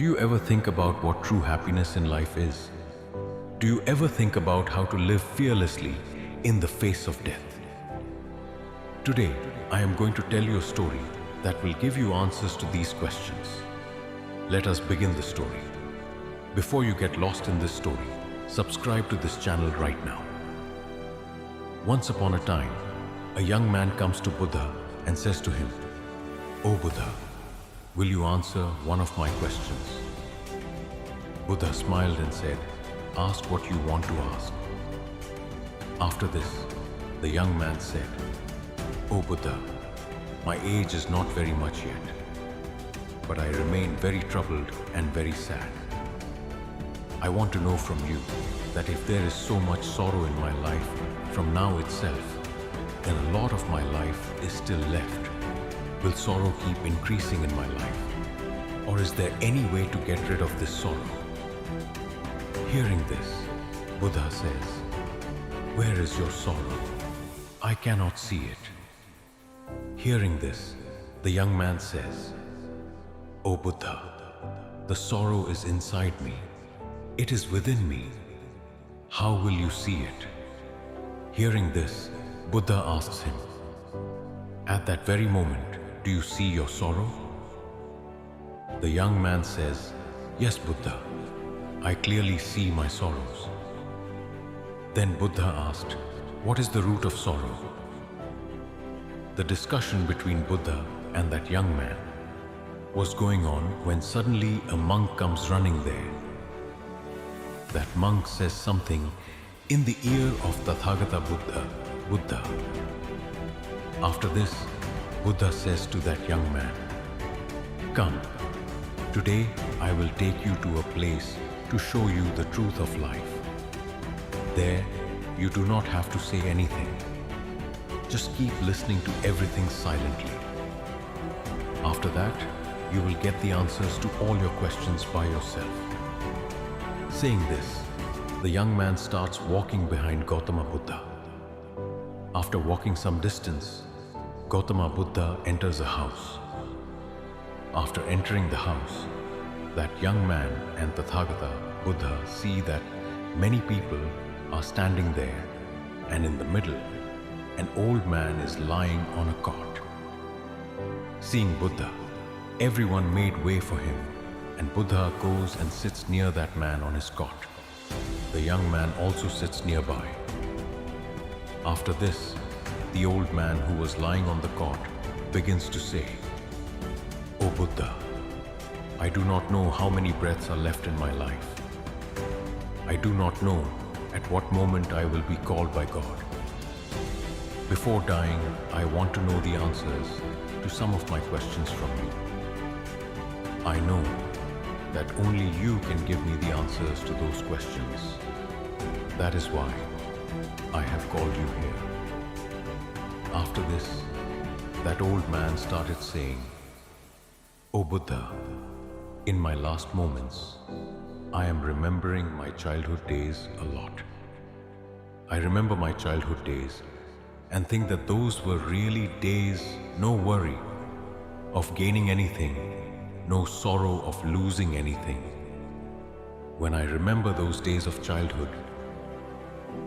Do you ever think about what true happiness in life is? Do you ever think about how to live fearlessly in the face of death? Today, I am going to tell you a story that will give you answers to these questions. Let us begin the story. Before you get lost in this story, subscribe to this channel right now. Once upon a time, a young man comes to Buddha and says to him, "O Buddha, will you answer one of my questions?" Buddha smiled and said, "Ask what you want to ask." After this, the young man said, "O Buddha, my age is not very much yet, but I remain very troubled and very sad. I want to know from you that if there is so much sorrow in my life from now itself, then a lot of my life is still left. Will sorrow keep increasing in my life? Or is there any way to get rid of this sorrow?" Hearing this, Buddha says, "Where is your sorrow? I cannot see it." Hearing this, the young man says, "O Buddha, the sorrow is inside me. It is within me. How will you see it?" Hearing this, Buddha asks him, "At that very moment, do you see your sorrow?" The young man says, "Yes, Buddha, I clearly see my sorrows." Then Buddha asked, "What is the root of sorrow?" The discussion between Buddha and that young man was going on when suddenly a monk comes running there. That monk says something in the ear of Tathagata Buddha. After this, Buddha says to that young man, "Come, today I will take you to a place to show you the truth of life. There, you do not have to say anything. Just keep listening to everything silently. After that, you will get the answers to all your questions by yourself." Saying this, the young man starts walking behind Gautama Buddha. After walking some distance, Gautama Buddha enters a house. After entering the house, that young man and Tathagata Buddha see that many people are standing there, and in the middle, an old man is lying on a cot. Seeing Buddha, everyone made way for him, and Buddha goes and sits near that man on his cot. The young man also sits nearby. After this, the old man who was lying on the cot begins to say, "O Buddha, I do not know how many breaths are left in my life. I do not know at what moment I will be called by God. Before dying, I want to know the answers to some of my questions from you. I know that only you can give me the answers to those questions. That is why I have called you here." After this, that old man started saying, "O Buddha, in my last moments, I am remembering my childhood days a lot. I remember my childhood days and think that those were really days, no worry of gaining anything, no sorrow of losing anything. When I remember those days of childhood,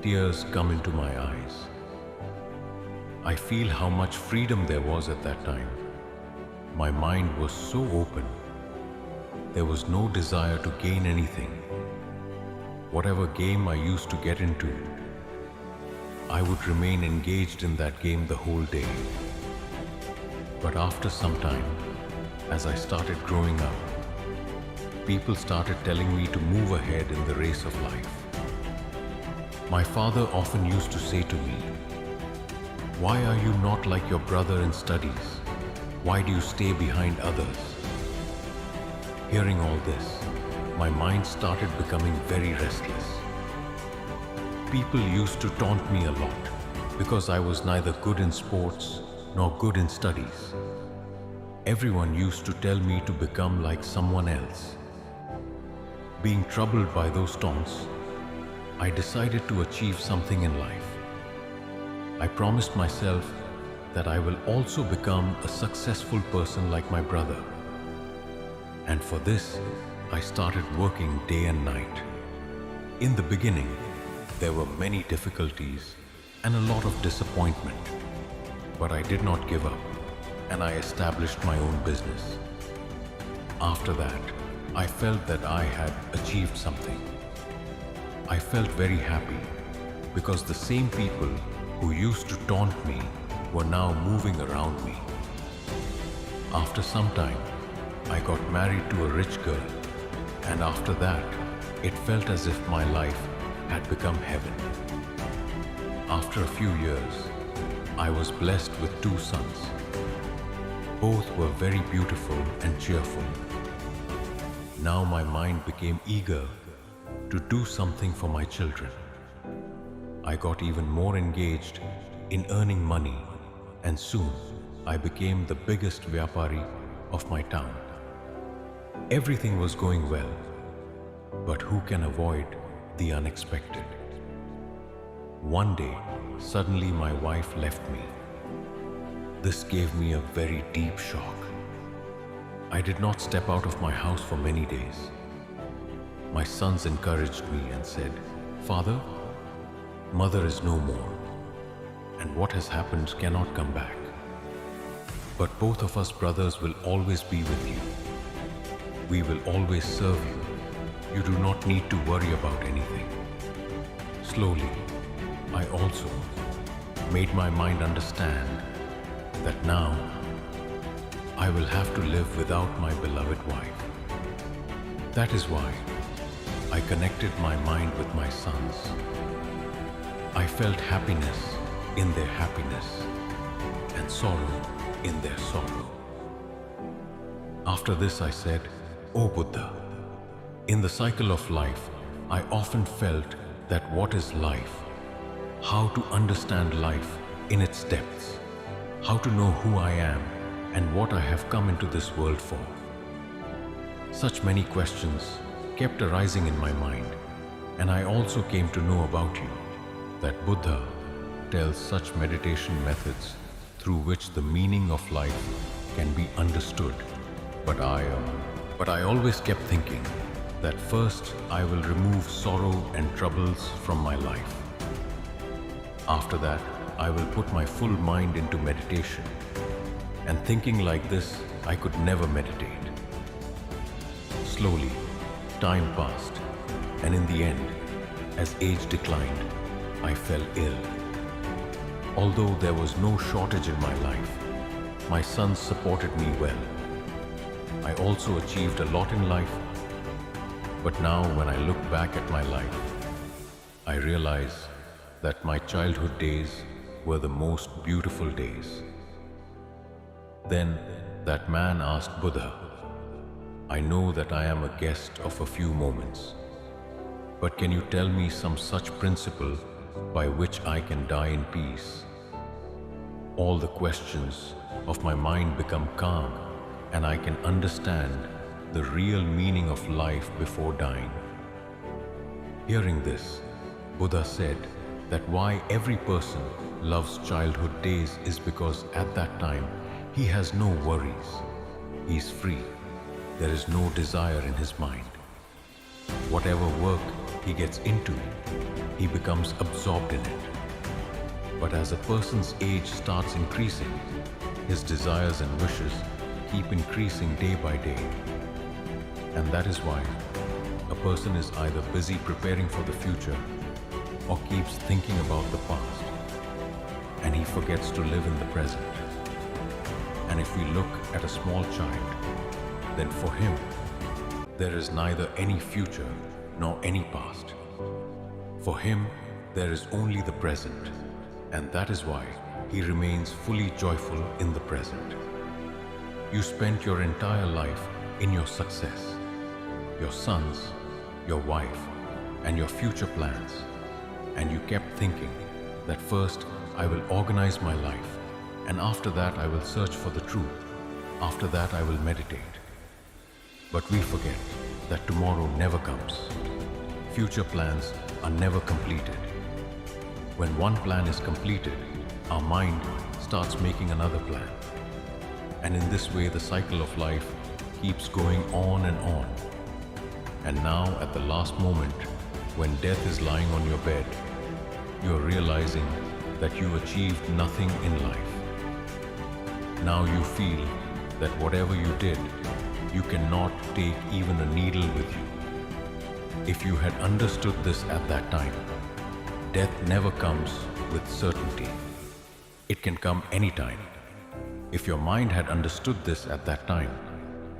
tears come into my eyes. I feel how much freedom there was at that time. My mind was so open. There was no desire to gain anything. Whatever game I used to get into, I would remain engaged in that game the whole day. But after some time, as I started growing up, people started telling me to move ahead in the race of life. My father often used to say to me, 'Why are you not like your brother in studies? Why do you stay behind others?' Hearing all this, my mind started becoming very restless. People used to taunt me a lot because I was neither good in sports nor good in studies. Everyone used to tell me to become like someone else. Being troubled by those taunts, I decided to achieve something in life. I promised myself that I will also become a successful person like my brother. And for this, I started working day and night. In the beginning, there were many difficulties and a lot of disappointment, but I did not give up and I established my own business. After that, I felt that I had achieved something. I felt very happy because the same people who used to taunt me were now moving around me. After some time, I got married to a rich girl, and after that, it felt as if my life had become heaven. After a few years, I was blessed with 2 sons. Both were very beautiful and cheerful. Now my mind became eager to do something for my children. I got even more engaged in earning money, and soon I became the biggest Vyapari of my town. Everything was going well, but who can avoid the unexpected? One day, suddenly my wife left me. This gave me a very deep shock. I did not step out of my house for many days. My sons encouraged me and said, "Father, mother is no more, and what has happened cannot come back. But both of us brothers will always be with you. We will always serve you. You do not need to worry about anything." Slowly, I also made my mind understand that now I will have to live without my beloved wife. That is why I connected my mind with my sons. I felt happiness in their happiness and sorrow in their sorrow. After this I said, "O Buddha, in the cycle of life, I often felt that what is life, how to understand life in its depths, how to know who I am and what I have come into this world for." Such many questions kept arising in my mind, and I also came to know about you, that Buddha tells such meditation methods through which the meaning of life can be understood. But I always kept thinking that first I will remove sorrow and troubles from my life. After that, I will put my full mind into meditation. And thinking like this, I could never meditate. Slowly, time passed, and in the end, as age declined, I fell ill. Although there was no shortage in my life, my sons supported me well. I also achieved a lot in life, but now when I look back at my life, I realize that my childhood days were the most beautiful days. Then that man asked Buddha, "I know that I am a guest of a few moments, but can you tell me some such principle by which I can die in peace?" All the questions of my mind become calm, and I can understand the real meaning of life before dying. Hearing this, Buddha said that why every person loves childhood days is because at that time he has no worries. He is free. There is no desire in his mind. Whatever work he gets into, he becomes absorbed in it. But as a person's age starts increasing, his desires and wishes keep increasing day by day. And that is why a person is either busy preparing for the future or keeps thinking about the past, and he forgets to live in the present. And if we look at a small child, then for him, there is neither any future nor any past. For him, there is only the present, and that is why he remains fully joyful in the present. You spent your entire life in your success, your sons, your wife, and your future plans, and you kept thinking that first I will organize my life, and after that I will search for the truth. After that I will meditate. But we forget that tomorrow never comes. Future plans are never completed. When one plan is completed, our mind starts making another plan. And in this way, the cycle of life keeps going on and on. And now, at the last moment, when death is lying on your bed, you're realizing that you achieved nothing in life. Now you feel that whatever you did, you cannot take even a needle with you. If you had understood this at that time, death never comes with certainty. It can come anytime. If your mind had understood this at that time,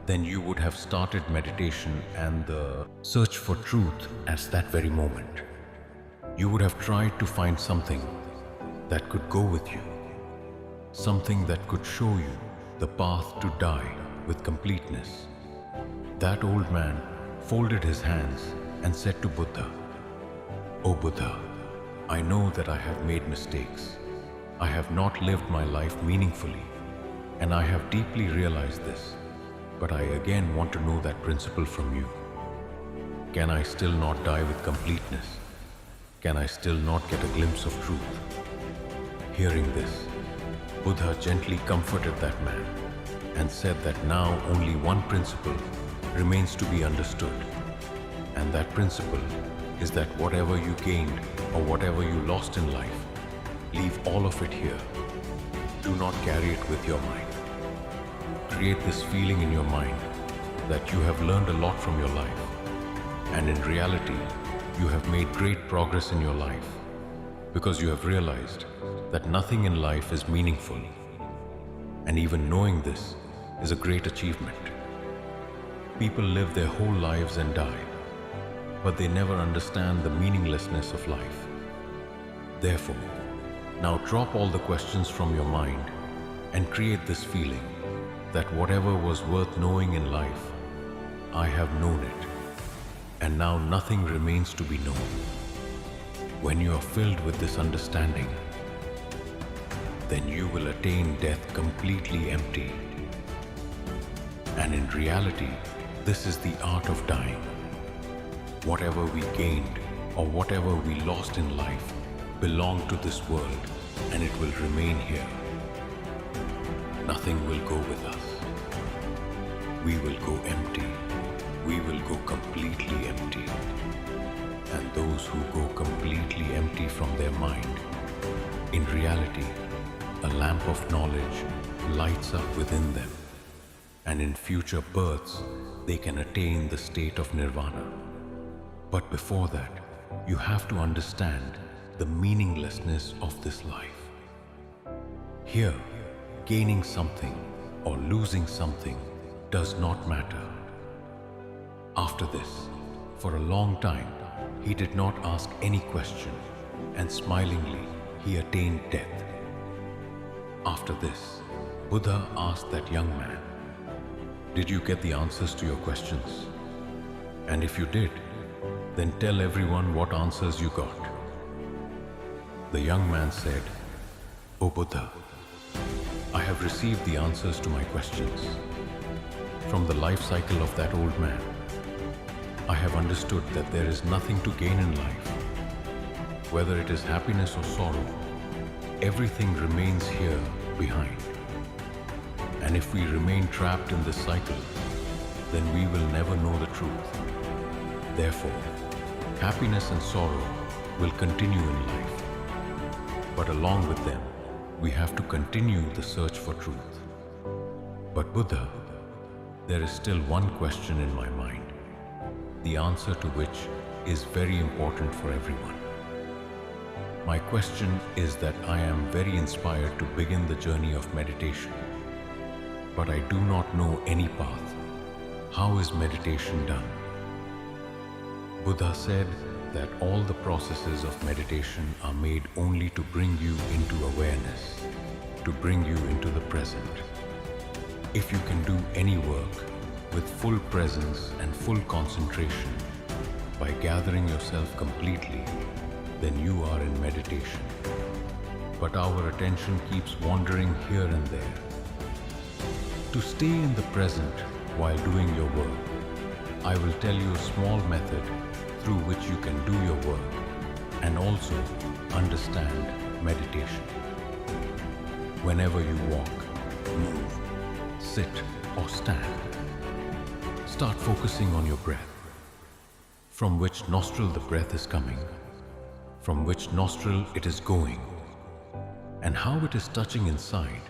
then you would have started meditation and the search for truth at that very moment. You would have tried to find something that could go with you, something that could show you the path to die with completeness. That old man folded his hands and said to Buddha, "O Buddha, I know that I have made mistakes. I have not lived my life meaningfully, and I have deeply realized this, but I again want to know that principle from you. Can I still not die with completeness? Can I still not get a glimpse of truth?" Hearing this, Buddha gently comforted that man and said that now only one principle remains to be understood, and that principle is that whatever you gained or whatever you lost in life, leave all of it here. Do not carry it with your mind. Create this feeling in your mind that you have learned a lot from your life, and in reality, you have made great progress in your life because you have realized that nothing in life is meaningful, and even knowing this is a great achievement. People live their whole lives and die, but they never understand the meaninglessness of life. Therefore, now drop all the questions from your mind and create this feeling that whatever was worth knowing in life, I have known it, and now nothing remains to be known. When you are filled with this understanding, then you will attain death completely empty. And in reality, this is the art of dying. Whatever we gained or whatever we lost in life belong to this world, and it will remain here. Nothing will go with us. We will go empty. We will go completely empty. And those who go completely empty from their mind, in reality, a lamp of knowledge lights up within them, and in future births, they can attain the state of nirvana. But before that, you have to understand the meaninglessness of this life. Here, gaining something or losing something does not matter. After this, for a long time, he did not ask any question, and smilingly, he attained death. After this, Buddha asked that young man, "Did you get the answers to your questions? And if you did, then tell everyone what answers you got." The young man said, "O Buddha, I have received the answers to my questions. From the life cycle of that old man, I have understood that there is nothing to gain in life. Whether it is happiness or sorrow, everything remains here behind. And if we remain trapped in this cycle, then we will never know the truth. Therefore, happiness and sorrow will continue in life. But along with them, we have to continue the search for truth. But Buddha, there is still one question in my mind, the answer to which is very important for everyone. My question is that I am very inspired to begin the journey of meditation, but I do not know any path. How is meditation done?" Buddha said that all the processes of meditation are made only to bring you into awareness, to bring you into the present. If you can do any work with full presence and full concentration by gathering yourself completely, then you are in meditation. But our attention keeps wandering here and there. To stay in the present while doing your work, I will tell you a small method through which you can do your work and also understand meditation. Whenever you walk, move, sit or stand, start focusing on your breath. from which nostril the breath is coming, from which nostril it is going, and how it is touching inside.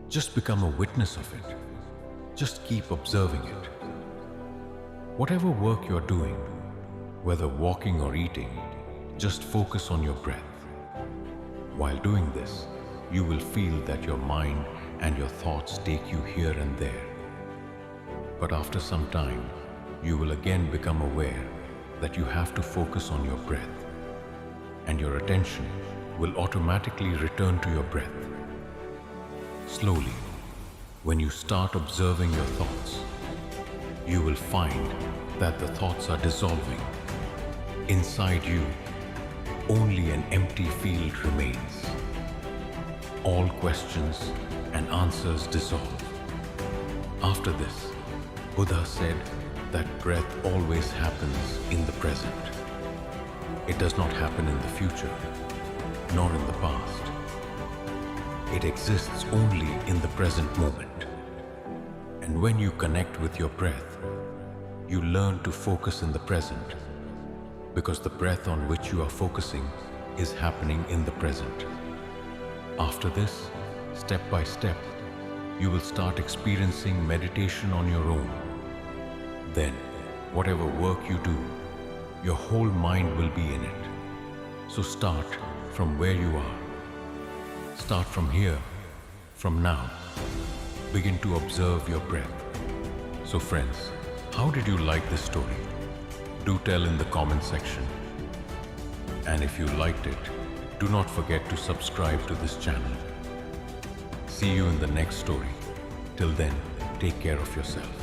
Just become a witness of it. Just keep observing it. Whatever work you're doing, whether walking or eating, just focus on your breath. While doing this, you will feel that your mind and your thoughts take you here and there. But after some time, you will again become aware that you have to focus on your breath, and your attention will automatically return to your breath. Slowly, when you start observing your thoughts, you will find that the thoughts are dissolving. Inside you, only an empty field remains. All questions and answers dissolve. After this, Buddha said that breath always happens in the present. It does not happen in the future, nor in the past. It exists only in the present moment. And when you connect with your breath, you learn to focus in the present, because the breath on which you are focusing is happening in the present. After this, step by step, you will start experiencing meditation on your own. Then, whatever work you do, your whole mind will be in it. So start from where you are. Start from here, from now. Begin to observe your breath. So friends, how did you like this story? Do tell in the comment section. And if you liked it, do not forget to subscribe to this channel. See you in the next story. Till then, take care of yourself.